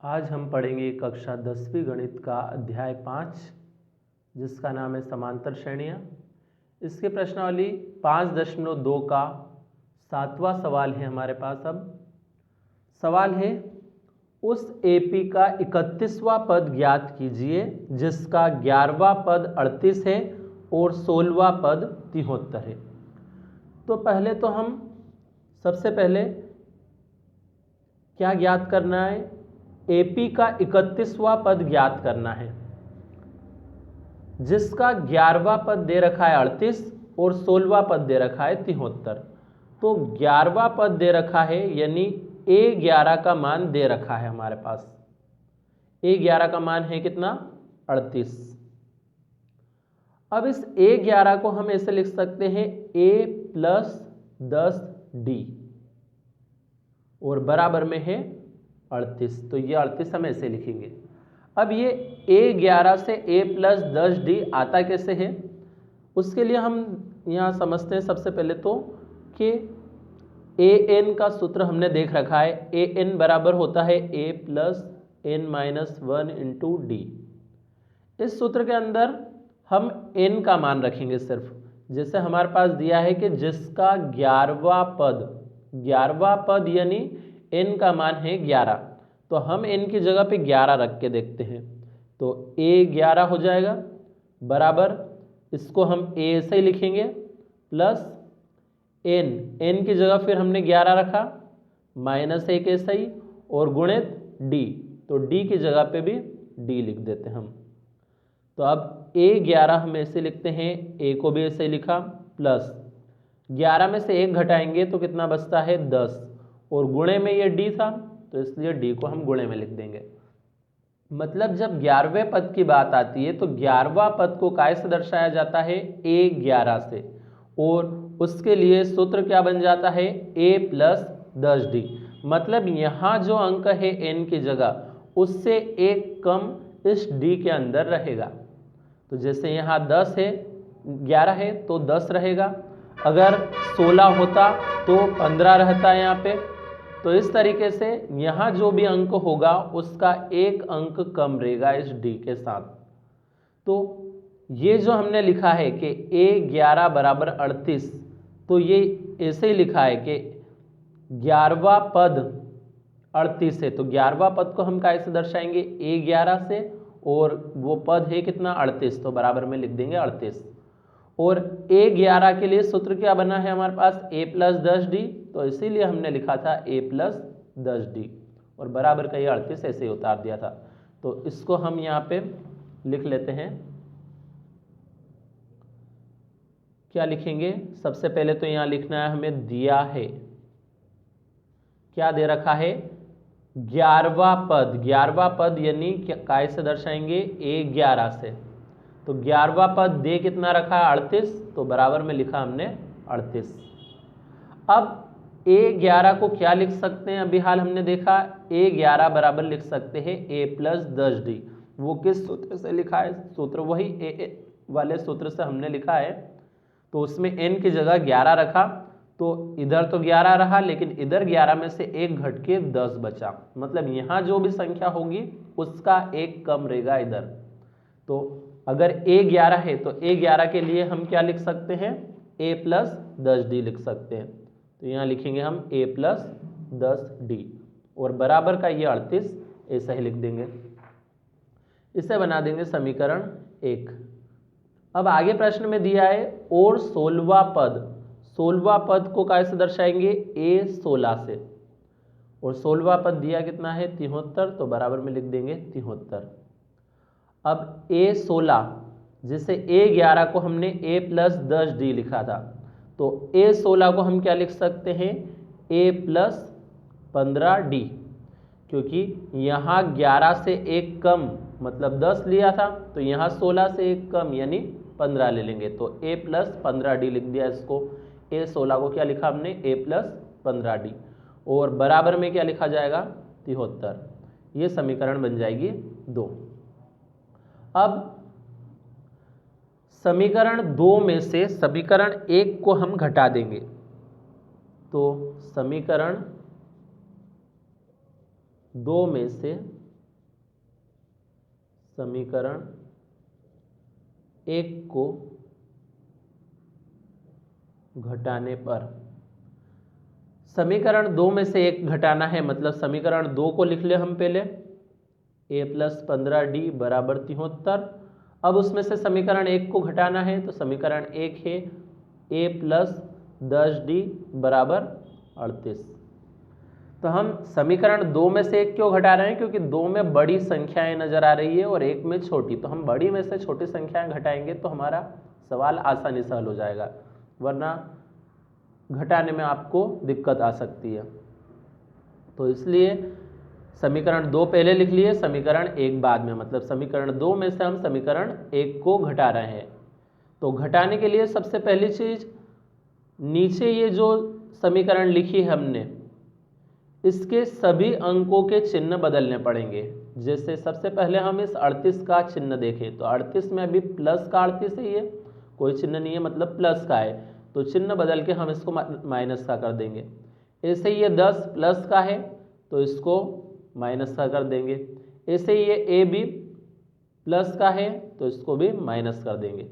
आज हम पढ़ेंगे कक्षा 10वीं गणित का अध्याय 5 जिसका नाम है समांतर श्रेणियाँ। इसके प्रश्नावली 5.2 का 7वां सवाल है हमारे पास। अब सवाल है उस एपी का 31वां पद ज्ञात कीजिए जिसका 11वां पद 38 है और 16वां पद 73 है। तो पहले तो हम सबसे पहले क्या ज्ञात करना है, एपी का 31वां पद ज्ञात करना है जिसका 11वां पद दे रखा है 38 और 16वां पद दे रखा है 73। तो 11वां पद दे रखा है यानी A11 का मान दे रखा है हमारे पास। A11 का मान है कितना, 38। अब इस A11 को हम ऐसे लिख सकते हैं A + 10D और बराबर में है 38। तो ये 38 हम ऐसे लिखेंगे। अब ये A11 से A + 10D आता कैसे है, उसके लिए हम यहाँ समझते हैं सबसे पहले तो कि an का सूत्र हमने देख रखा है। an बराबर होता है A + n - 1 × D। इस सूत्र के अंदर हम n का मान रखेंगे सिर्फ। जैसे हमारे पास दिया है कि जिसका 11वां पद यानी n का मान है 11, तो हम n की जगह पे 11 रख के देखते हैं। तो A11 हो जाएगा बराबर, इसको हम A से ही लिखेंगे प्लस n की जगह फिर हमने 11 रखा -1 ऐसा ही और गुणित D, तो D की जगह पे भी D लिख देते हैं हम। तो अब A11 हम ऐसे लिखते हैं, A को भी ऐसे लिखा प्लस 11 में से 1 घटाएंगे तो कितना बचता है 10 और गुणे में ये D था तो इसलिए D को हम गुणे में लिख देंगे। मतलब जब 11वें पद की बात आती है तो 11वां पद को काय से दर्शाया जाता है, A11 से, और उसके लिए सूत्र क्या बन जाता है A + 10D। मतलब यहाँ जो अंक है n की जगह उससे एक कम इस D के अंदर रहेगा। तो जैसे यहाँ 10 है, 11 है तो 10 रहेगा, अगर 16 होता तो 15 रहता है यहाँ पे। तो इस तरीके से यहाँ जो भी अंक होगा उसका एक अंक कम रहेगा इस D के साथ। तो ये जो हमने लिखा है कि A11 बराबर 38, तो ये ऐसे ही लिखा है कि 11वां पद 38 है, तो 11वां पद को हम कैसे दर्शाएंगे, A11 से, और वो पद है कितना 38, तो बराबर में लिख देंगे 38। और A11 के लिए सूत्र क्या बना है हमारे पास, A + 10D, तो इसीलिए हमने लिखा था A + 10D और बराबर का ये 38 ऐसे ही उतार दिया था। तो इसको हम यहाँ पे लिख लेते हैं। क्या लिखेंगे, सबसे पहले तो यहाँ लिखना है, हमें दिया है, क्या दे रखा है 11वां पद यानी काय से दर्शाएंगे A11 से। तो 11वां पद दे कितना रखा है 38, तो बराबर में लिखा हमने 38। अब A11 को क्या लिख सकते हैं, अभी हाल हमने देखा A11 बराबर लिख सकते हैं A + 10D। वो किस सूत्र से लिखा है, सूत्र वही A वाले सूत्र से हमने लिखा है। तो उसमें n की जगह 11 रखा, तो इधर तो 11 रहा लेकिन इधर 11 में से 1 घट के 10 बचा। मतलब यहाँ जो भी संख्या होगी उसका एक कम रहेगा इधर। तो अगर A11 है तो A11 के लिए हम क्या लिख सकते हैं, A + 10D लिख सकते हैं। तो यहाँ लिखेंगे हम A + 10D और बराबर का ये 38 ऐसा ही लिख देंगे। इसे बना देंगे समीकरण 1। अब आगे प्रश्न में दिया है और 16वां पद को कैसे दर्शाएंगे, A16 से, और 16वां पद दिया कितना है 73, तो बराबर में लिख देंगे 73। अब A16 जैसे A11 को हमने A + 10D लिखा था, तो A16 को हम क्या लिख सकते हैं, A + 15D, क्योंकि यहाँ 11 से एक कम मतलब 10 लिया था, तो यहाँ 16 से एक कम यानी 15 ले लेंगे। तो A + 15D लिख दिया इसको। A16 को क्या लिखा हमने, A + 15D, और बराबर में क्या लिखा जाएगा 73। ये समीकरण बन जाएगी 2। अब समीकरण 2 में से समीकरण 1 को हम घटा देंगे। तो समीकरण 2 में से समीकरण 1 को घटाने पर, समीकरण 2 में से 1 घटाना है, मतलब समीकरण 2 को लिख ले हम पहले, a + 15d बराबर 73। अब उसमें से समीकरण 1 को घटाना है, तो समीकरण 1 है a + 10d बराबर 38। तो हम समीकरण 2 में से 1 क्यों घटा रहे हैं, क्योंकि 2 में बड़ी संख्याएं नजर आ रही है और 1 में छोटी, तो हम बड़ी में से छोटी संख्याएं घटाएंगे तो हमारा सवाल आसानी से हल हो जाएगा, वरना घटाने में आपको दिक्कत आ सकती है। तो इसलिए समीकरण 2 पहले लिख लिए, समीकरण 1 बाद में, मतलब समीकरण 2 में से हम समीकरण 1 को घटा रहे हैं। तो घटाने के लिए सबसे पहली चीज, नीचे ये जो समीकरण लिखी है हमने, इसके सभी अंकों के चिन्ह बदलने पड़ेंगे। जैसे सबसे पहले हम इस 38 का चिन्ह देखें, तो 38 में अभी प्लस का 38 है, ये कोई चिन्ह नहीं है, मतलब प्लस का है, तो चिन्ह बदल के हम इसको माइनस का कर देंगे। ऐसे ये 10 प्लस का है, तो इसको माइनस का कर देंगे। ऐसे ये ए भी प्लस का है, तो इसको भी माइनस कर देंगे।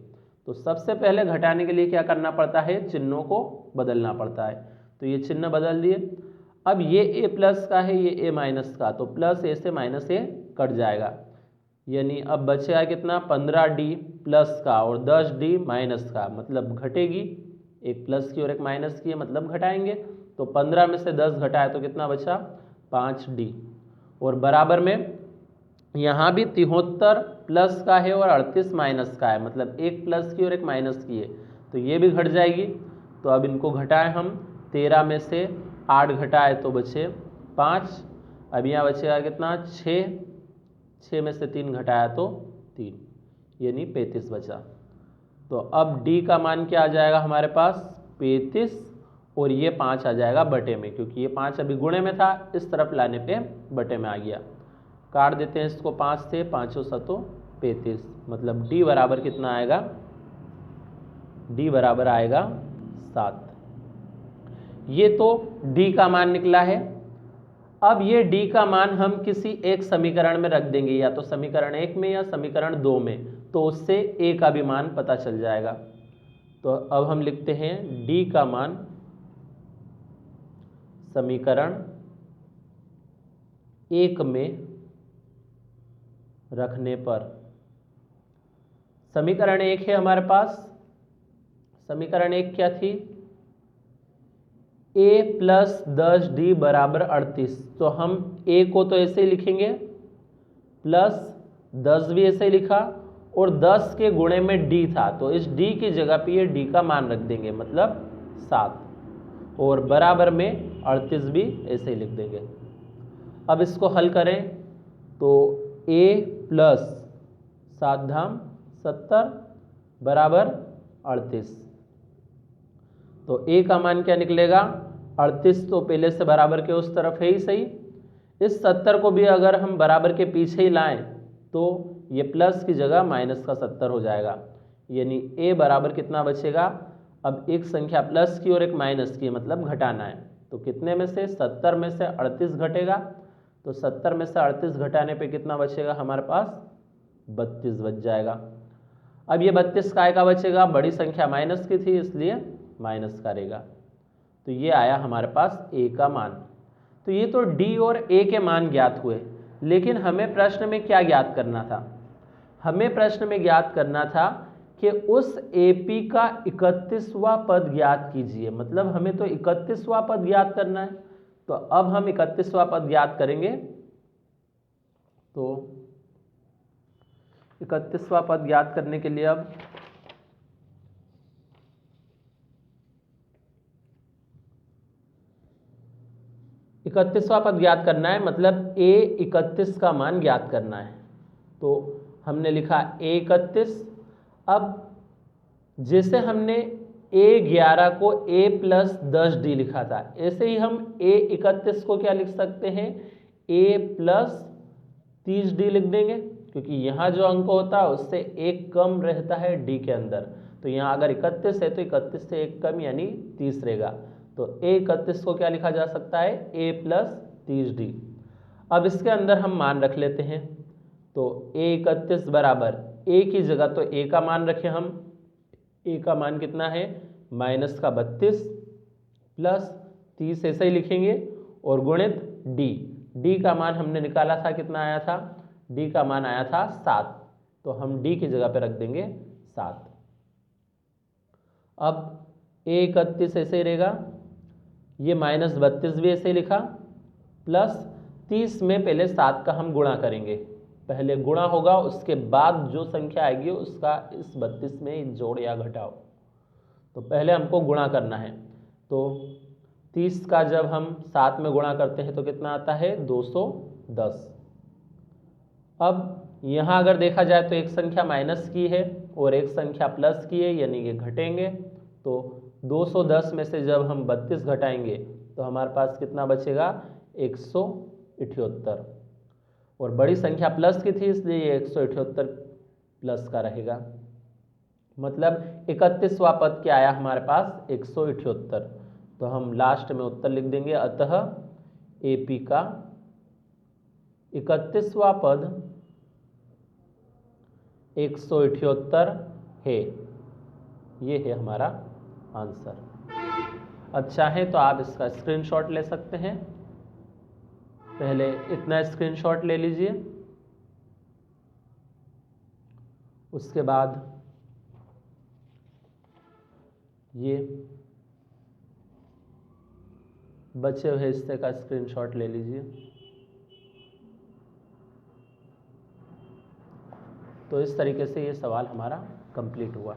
तो सबसे पहले घटाने के लिए क्या करना पड़ता है, चिन्हों को बदलना पड़ता है। तो ये चिन्ह बदल दिए। अब ये a प्लस का है, ये a माइनस का, तो प्लस a से माइनस a कट जाएगा, यानी अब बचेगा कितना, 15d प्लस का और 10d माइनस का, मतलब घटेगी, एक प्लस की और एक माइनस की है, मतलब घटाएंगे। तो 15 में से 10 घटाए तो कितना बचा, 5d, और बराबर में यहाँ भी 73 प्लस का है और 38 माइनस का है, मतलब एक प्लस की और एक माइनस की है, तो ये भी घट जाएगी। तो अब इनको घटाएं हम, 13 में से 8 घटाए तो बचे 5, अब यहाँ बचेगा कितना, 6 में से 3 घटाया तो 3, यानी 35 बचा। तो अब d का मान क्या आ जाएगा हमारे पास, 35, और ये 5 आ जाएगा बटे में, क्योंकि ये 5 अभी गुणे में था, इस तरफ लाने पे बटे में आ गया। काट देते हैं इसको 5 से, 5 और 7 35, मतलब d बराबर कितना आएगा, d बराबर आएगा 7। ये तो d का मान निकला है। अब ये d का मान हम किसी एक समीकरण में रख देंगे, या तो समीकरण 1 में या समीकरण 2 में, तो उससे a का भी मान पता चल जाएगा। तो अब हम लिखते हैं d का मान समीकरण 1 में रखने पर, समीकरण 1 है हमारे पास, समीकरण 1 क्या थी, a + 10d बराबर 38, तो हम a को तो ऐसे ही लिखेंगे, प्लस 10 भी ऐसे ही लिखा, और 10 के गुणे में d था, तो इस d की जगह पे ये d का मान रख देंगे, मतलब 7, और बराबर में 38 भी ऐसे ही लिख देंगे। अब इसको हल करें तो a + 7 धाम 70 बराबर 38, तो a का मान क्या निकलेगा, 38 तो पहले से बराबर के उस तरफ है ही सही, इस 70 को भी अगर हम बराबर के पीछे ही लाएं तो ये प्लस की जगह माइनस का 70 हो जाएगा, यानी a बराबर कितना बचेगा, अब एक संख्या प्लस की और एक माइनस की, मतलब घटाना है, तो कितने में से, 70 में से 38 घटेगा, तो 70 में से 38 घटाने पे कितना बचेगा हमारे पास, 32 बच जाएगा। अब ये 32 काय का बचेगा, बड़ी संख्या माइनस की थी इसलिए माइनस करेगा, तो ये आया हमारे पास a का मान। तो ये तो d और a के मान ज्ञात हुए, लेकिन हमें प्रश्न में क्या ज्ञात करना था, हमें प्रश्न में ज्ञात करना था कि उस AP का 31वां पद ज्ञात कीजिए, मतलब हमें तो 31वां पद ज्ञात करना है। तो अब हम 31वां पद ज्ञात करेंगे, तो 31वां पद ज्ञात करने के लिए अब इकतीसवां पद ज्ञात करना है, मतलब a 31 का मान ज्ञात करना है। तो हमने लिखा a 31, अब जैसे हमने a 11 को a + 10d लिखा था, ऐसे ही हम a 31 को क्या लिख सकते हैं, a + 30d लिख देंगे, क्योंकि यहाँ जो अंक होता है उससे एक कम रहता है d के अंदर, तो यहाँ अगर 31 है तो 31 से एक कम यानी 30 रहेगा, तो a 31 को क्या लिखा जा सकता है, a + 30d। अब इसके अंदर हम मान रख लेते हैं, तो A31 बराबर A की जगह तो A का मान रखें हम, A का मान कितना है -32 प्लस 30 ऐसे ही लिखेंगे और गुणित D। D का मान हमने निकाला था, कितना आया था, D का मान आया था 7, तो हम D की जगह पे रख देंगे 7। अब A31 ऐसे ही रहेगा, ये -32 भी ऐसे ही लिखा, प्लस 30 में पहले 7 का हम गुणा करेंगे, पहले गुणा होगा उसके बाद जो संख्या आएगी उसका इस 32 में जोड़ या घटाओ। तो पहले हमको गुणा करना है, तो 30 का जब हम 7 में गुणा करते हैं तो कितना आता है 210। अब यहाँ अगर देखा जाए तो एक संख्या माइनस की है और एक संख्या प्लस की है, यानी कि घटेंगे। तो 210 में से जब हम 32 घटाएंगे तो हमारे पास कितना बचेगा 178, और बड़ी संख्या प्लस की थी इसलिए ये 178 प्लस का रहेगा। मतलब 31वां पद क्या आया हमारे पास 178, तो हम लास्ट में उत्तर लिख देंगे। अतः AP का 31वां पद 178 है, ये है हमारा आंसर। अब चाहें तो आप इसका स्क्रीनशॉट ले सकते हैं, पहले इतना स्क्रीनशॉट ले लीजिए, उसके बाद ये बचे हुए हिस्से का स्क्रीनशॉट ले लीजिए। तो इस तरीके से ये सवाल हमारा कंप्लीट हुआ।